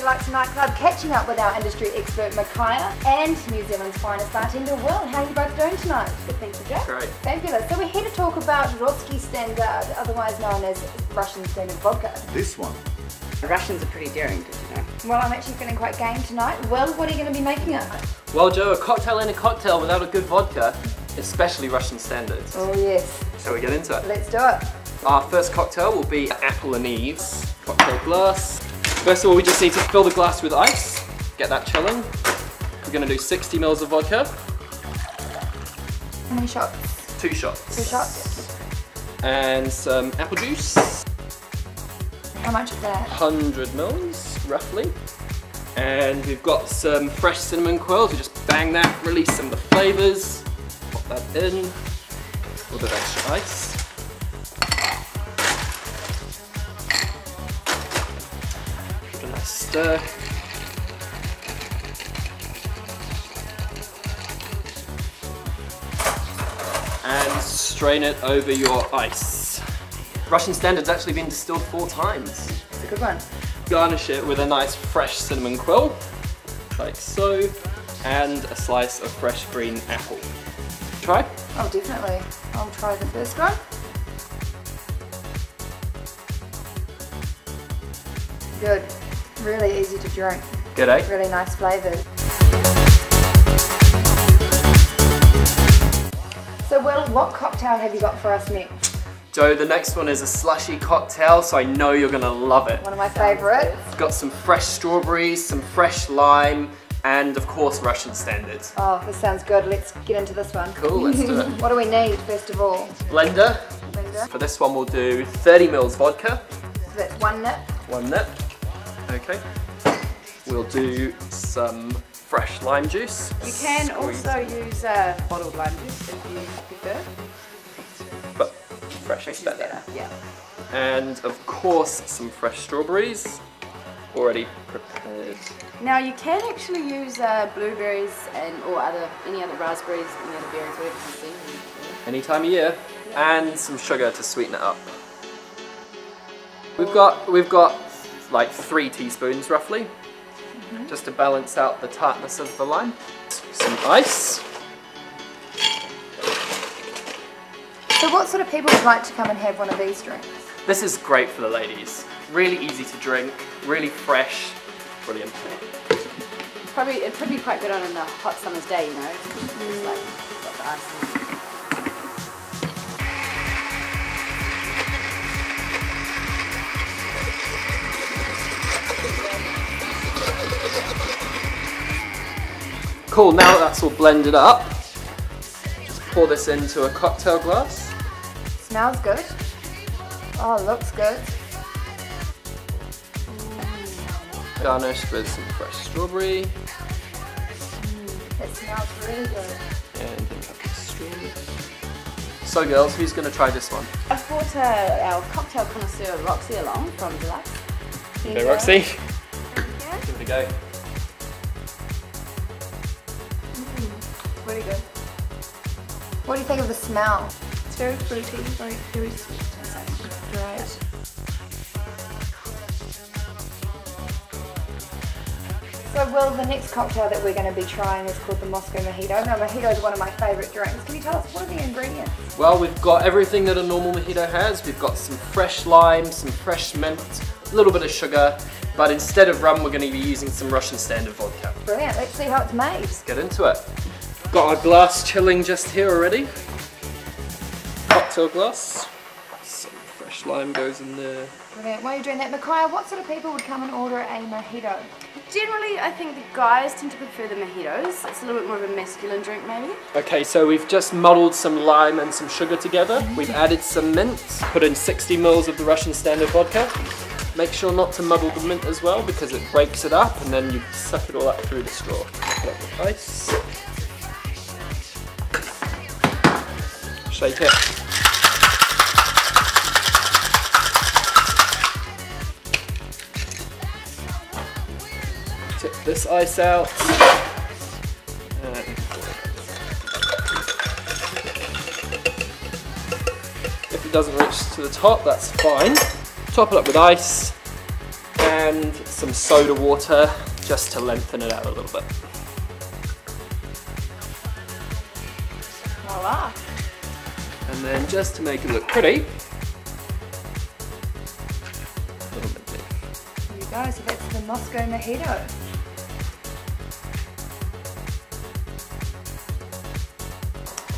Deluxe nightclub, catching up with our industry expert Micaiah and New Zealand's finest bartender Will. How are you both doing tonight? Good, thank you, Jack. Great. Fabulous. So we're here to talk about Ruski Standard, otherwise known as Russian Standard Vodka. This one. The Russians are pretty daring, did you know? Well, I'm actually feeling quite game tonight. Will, what are you going to be making it? Well, Joe, a cocktail ain't a cocktail without a good vodka, especially Russian standards. Oh yes. Shall we get into it? Let's do it. Our first cocktail will be Apple and Eve's cocktail glass. First of all, we just need to fill the glass with ice, get that chilling. We're going to do 60 ml of vodka. How many shots? 2 shots. 2 shots. And some apple juice. How much of that? 100 ml, roughly. And we've got some fresh cinnamon quills. We just bang that, release some of the flavours. Pop that in. A little bit of extra ice. Give it a nice stir. And strain it over your ice. Russian Standard's actually been distilled 4 times. It's a good one. Garnish it with a nice fresh cinnamon quill, like so, and a slice of fresh green apple. Try? Oh, definitely. I'll try the first one. Good. Really easy to drink. Good, eh? Really nice flavours. So, Will, what cocktail have you got for us next? Joe, the next one is a slushy cocktail, so I know you're gonna love it. One of my favourites. It's got some fresh strawberries, some fresh lime, and of course Russian Standards. Oh, this sounds good. Let's get into this one. Cool, let's do it. What do we need, first of all? Blender. Blender. For this one we'll do 30 ml vodka. So that's 1 nip. 1 nip. Okay. We'll do some fresh lime juice. You can also use bottled lime juice if you prefer. But fresh is better. Yeah. And of course some fresh strawberries, already prepared. Now you can actually use blueberries or any other raspberries, any other berries, whatever you see. Any time of year. And some sugar to sweeten it up. We've got like 3 teaspoons roughly, just to balance out the tartness of the lime. Some ice. So what sort of people would like to come and have one of these drinks? This is great for the ladies. Really easy to drink, really fresh, brilliant. It'd probably be quite good on a hot summer's day, you know. It's like got the ice. Cool, now that's all blended up, just pour this into a cocktail glass. Smells good. Oh, looks good. Garnish with some fresh strawberry. It smells really good. And a cup of strawberry. So girls, who's going to try this one? I've brought our cocktail connoisseur Roxy along from Deluxe. Okay, Roxy. Give it a go. Really good. What do you think of the smell? It's very fruity, very sweet. Great. So, Will, the next cocktail that we're going to be trying is called the Moscow Mojito. Now, Mojito is one of my favourite drinks. Can you tell us what are the ingredients? Well, we've got everything that a normal mojito has. We've got some fresh lime, some fresh mint, a little bit of sugar, but instead of rum, we're going to be using some Russian Standard vodka. Brilliant. Let's see how it's made. Let's get into it. Got our glass chilling just here already. Cocktail glass. Some fresh lime goes in there. Brilliant. While you're doing that, Micaiah, what sort of people would come and order a mojito? Generally, I think the guys tend to prefer the mojitos. It's a little bit more of a masculine drink, maybe. Okay, so we've just muddled some lime and some sugar together. We've added some mint, put in 60 ml of the Russian Standard vodka. Make sure not to muddle the mint as well because it breaks it up and then you suck it all up through the straw. Put up the ice. Shake it. Tip this ice out. And if it doesn't reach to the top, that's fine. Top it up with ice. And and some soda water just to lengthen it out a little bit. Voila. And then just to make it look pretty, a little bit there. There you go, so that's the Moscow Mojito.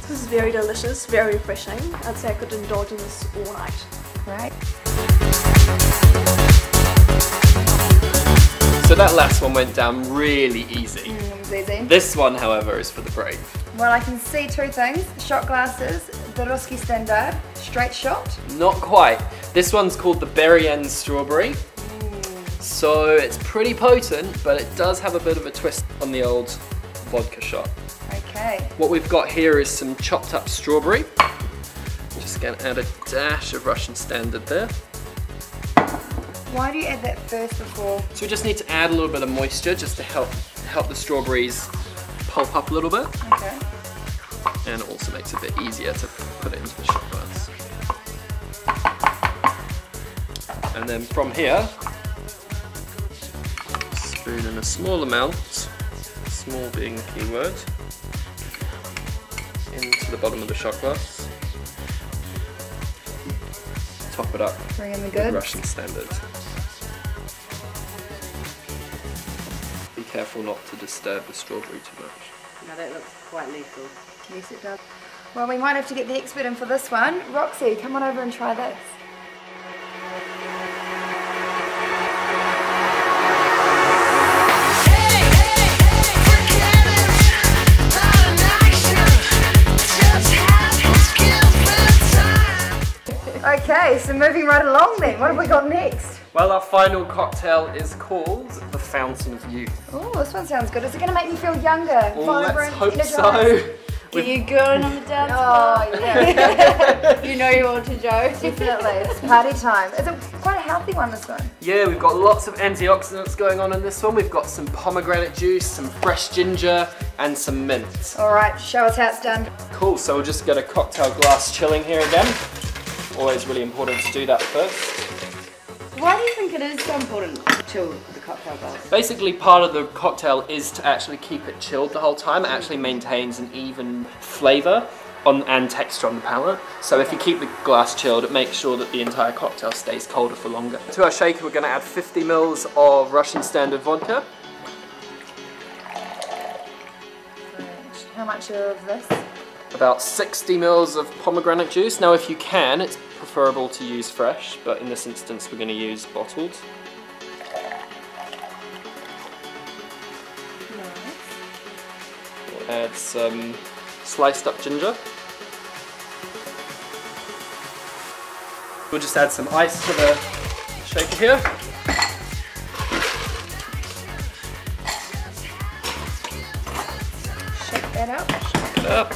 This is very delicious, very refreshing. I'd say I could indulge in this all night. Right. So that last one went down really easy. It was easy. This one, however, is for the brave. Well, I can see two things. Shot glasses, the Ruski Standard, straight shot. Not quite. This one's called the Berry and Strawberry. So it's pretty potent, but it does have a bit of a twist on the old vodka shot. Okay. What we've got here is some chopped up strawberry. Just gonna add a dash of Russian Standard there. Why do you add that first before? So we just need to add a little bit of moisture just to help the strawberries pulp up a little bit. Okay. And it also makes it a bit easier to put it into the shot glass. And then from here, spoon in a small amount, small being the key word, into the bottom of the shot glass. Top it up Bring in the with goods. Russian Standard. Be careful not to disturb the strawberry too much. Now that looks quite lethal. Yes, it does. Well, we might have to get the expert in for this one. Roxy, come on over and try this. Okay, so moving right along then, what have we got next? Well, our final cocktail is called the Fountain of Youth. Oh, this one sounds good. Is it going to make me feel younger, Oh, vibrant, let's hope energized? so. Get you going on the dance Oh, floor. yeah, You know you want to, Joe. definitely. It's party time. It's quite a healthy one, this one. Yeah, we've got lots of antioxidants going on in this one. We've got some pomegranate juice, some fresh ginger, and some mint. All right, show us how it's done. Cool, so we'll just get a cocktail glass chilling here again. Always really important to do that first. Why do you think it is so important to chill the cocktail glass? Basically, part of the cocktail is to actually keep it chilled the whole time. It actually maintains an even flavour and texture on the palate. So if you keep the glass chilled, it makes sure that the entire cocktail stays colder for longer. To our shaker, we're going to add 50 ml of Russian Standard vodka. How much of this? About 60 ml of pomegranate juice. Now, if you can, it's preferable to use fresh, but in this instance, we're going to use bottled. We'll add some sliced up ginger. We'll just add some ice to the shaker here. Shake that up. Shake it up.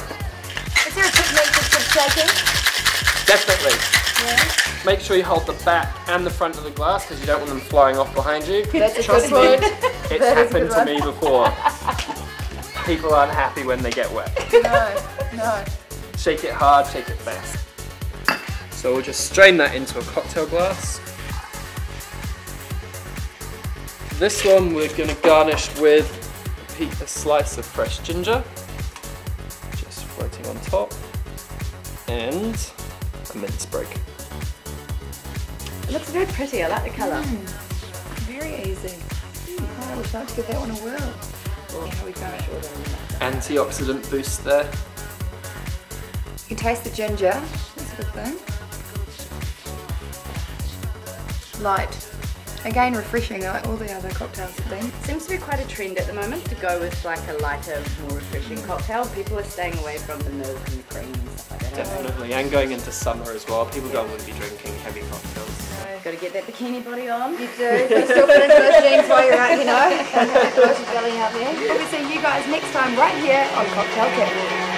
Is there a technique for good shaking? Definitely. Yeah. Make sure you hold the back and the front of the glass because you don't want them flying off behind you. That's a Trust good me, one. it's That is a happened good to one. me before. People aren't happy when they get wet. No. Shake it hard, shake it fast. So we'll just strain that into a cocktail glass. This one we're going to garnish with a slice of fresh ginger, just floating on top, and a mint sprig. It looks very pretty. I like the colour. Very easy. Oh, I would like to give that one a whirl. Here we go. Antioxidant boost there. You can taste the ginger. That's a good thing. Light. Again, refreshing like all the other cocktails have been. Seems to be quite a trend at the moment to go with like a lighter, more refreshing cocktail. People are staying away from the milk and the cream and stuff like that. Definitely, and going into summer as well, people don't want to be drinking heavy cocktails. Got to get that bikini body on. You do. You still put into those jeans while you're out, you know. Close your belly out there. We'll see you guys next time right here on Cocktail Catwalk.